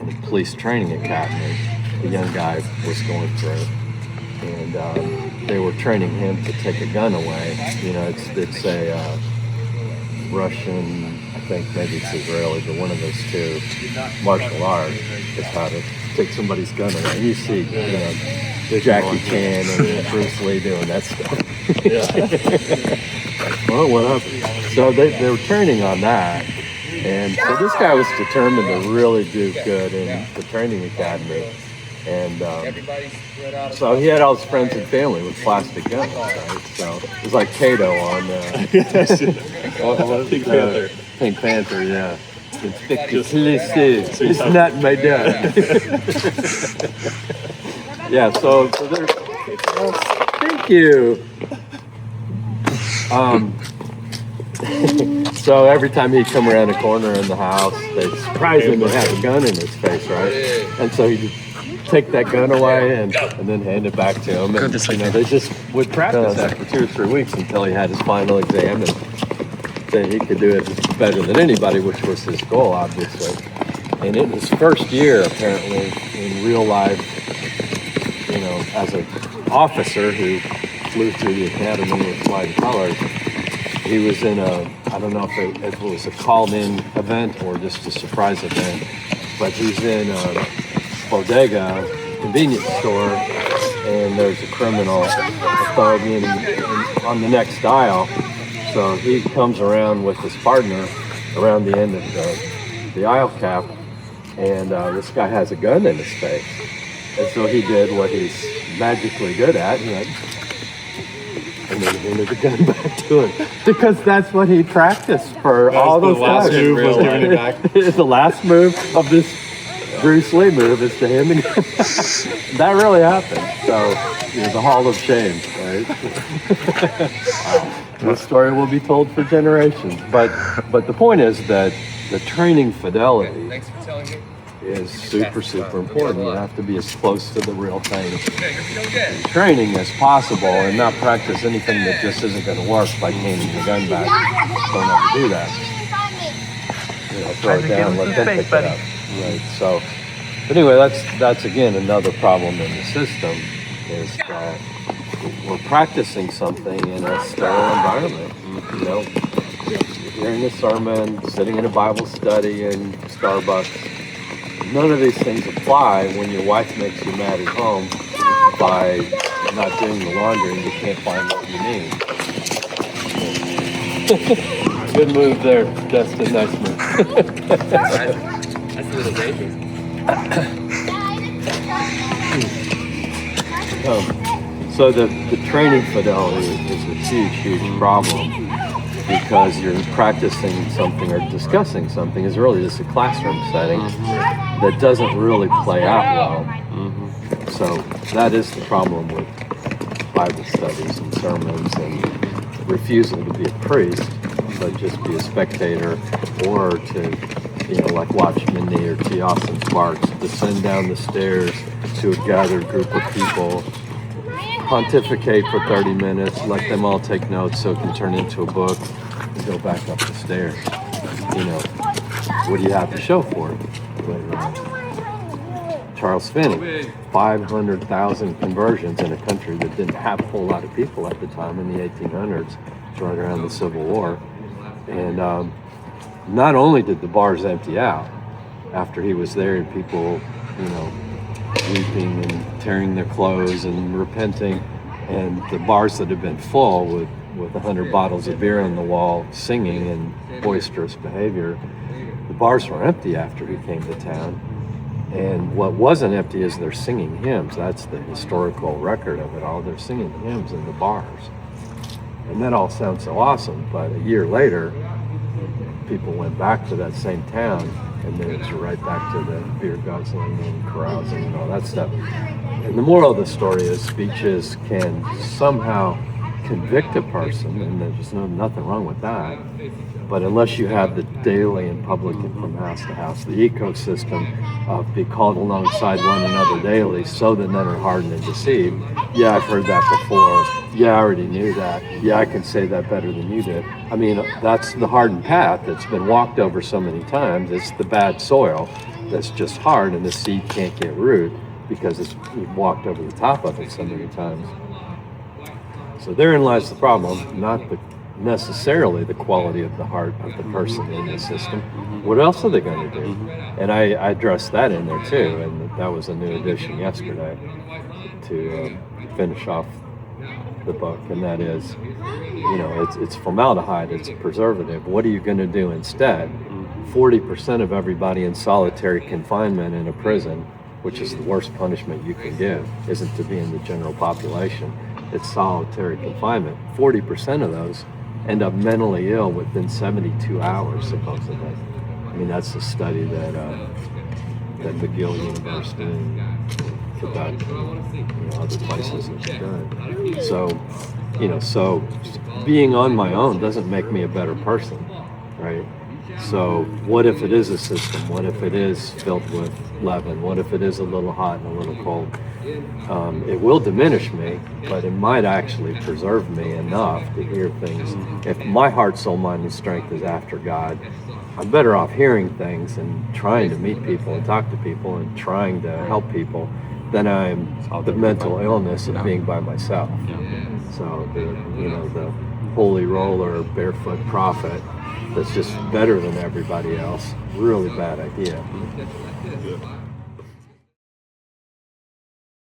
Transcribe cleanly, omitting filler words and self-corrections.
the police training academy the young guy was going through. And they were training him to take a gun away. You know, it's a Russian, I think maybe it's Israeli, but one of those two, martial art is how to take somebody's gun away. And you see, you know, Jackie Chan and Bruce Lee doing that stuff. Well, what up? So they were training on that. And so this guy was determined to really do good in the training academy. And so he had all his friends and family with plastic guns, right? So it was like Kato on Pink Panther. Pink Panther, yeah. It's not my dad. Yeah, so there's. Oh, thank you. So every time he'd come around a corner in the house, they'd surprise him and have a gun in his face, right? And so he'd take that gun away and then hand it back to him. And, you know, they just would practice that for 2 or 3 weeks until he had his final exam, and then he could do it better than anybody, which was his goal, obviously. And in his first year, apparently, in real life, you know, as an officer who flew through the academy with flying colors, he was in a, I don't know if it was a called-in event or just a surprise event, but he's in a bodega, convenience store, and there's a criminal, a thug on the next aisle. So he comes around with his partner around the end of the aisle cap, and this guy has a gun in his face. And so he did what he's magically good at, and then handed the gun back to him. Because that's what he practiced for all those times. The last move was giving it back. The last move of this Bruce Lee move is to him, and that really happened. So, you know, the Hall of Shame, right? This story will be told for generations. But the point is that the training fidelity is super, super important. You have to be as close to the real thing in training as possible and not practice anything that just isn't going to work by handing the gun back. Don't ever do that. You know, throw it down, let them pick it up. Right. So, but anyway, that's again another problem in the system is that we're practicing something in a sterile environment. You know, hearing a sermon, sitting in a Bible study in Starbucks. None of these things apply when your wife makes you mad at home by not doing the laundry and you can't find what you need. Good move there, Justin. Nice move. That's a little dangerous. So the training fidelity is a huge, huge problem because you're practicing something or discussing something is really just a classroom setting that doesn't really play out well. So that is the problem with Bible studies and sermons and refusal to be a priest, but just be a spectator, or to, you know, like watch Minnie or T. Austin Sparks descend down the stairs to a gathered group of people, pontificate for 30 minutes, let them all take notes so it can turn into a book, and go back up the stairs. You know, what do you have to show for it? Charles Finney, 500,000 conversions in a country that didn't have a whole lot of people at the time in the 1800s. It's right around the Civil War. And not only did the bars empty out after he was there and people, you know, weeping and tearing their clothes and repenting, and the bars that had been full with 100 bottles of beer on the wall singing and boisterous behavior, the bars were empty after he came to town. And what wasn't empty is they're singing hymns. That's the historical record of it all. They're singing hymns in the bars. And that all sounds so awesome, but a year later, people went back to that same town, and then it's right back to the beer guzzling and carousing and all that stuff. And the moral of the story is speeches can somehow convict a person, and there's nothing wrong with that. But unless you have the daily and public and from house to house, the ecosystem of be called alongside one another daily so that none are hardened and deceived. Yeah, I've heard that before. Yeah, I already knew that. Yeah, I can say that better than you did. I mean, that's the hardened path that's been walked over so many times. It's the bad soil. that's just hard, and the seed can't get root because you've walked over the top of it so many times. So therein lies the problem, not necessarily the quality of the heart of the person in the system. What else are they going to do? And I addressed that in there too, and that was a new addition yesterday to finish off the book, and that is, it's formaldehyde, it's a preservative. What are you going to do instead? 40% of everybody in solitary confinement in a prison, which is the worst punishment you can give, isn't to be in the general population. It's solitary confinement. 40% of those end up mentally ill within 72 hours, supposedly. I mean, that's a study that McGill University in Quebec, other places have done. So being on my own doesn't make me a better person, right? So what if it is a system? What if it is filled with leaven? What if it is a little hot and a little cold? It will diminish me, but it might actually preserve me enough to hear things. If my heart, soul, mind, and strength is after God, I'm better off hearing things and trying to meet people and talk to people and trying to help people than I'm the mental illness of being by myself. So the holy roller, barefoot prophet that's just better than everybody else, really bad idea.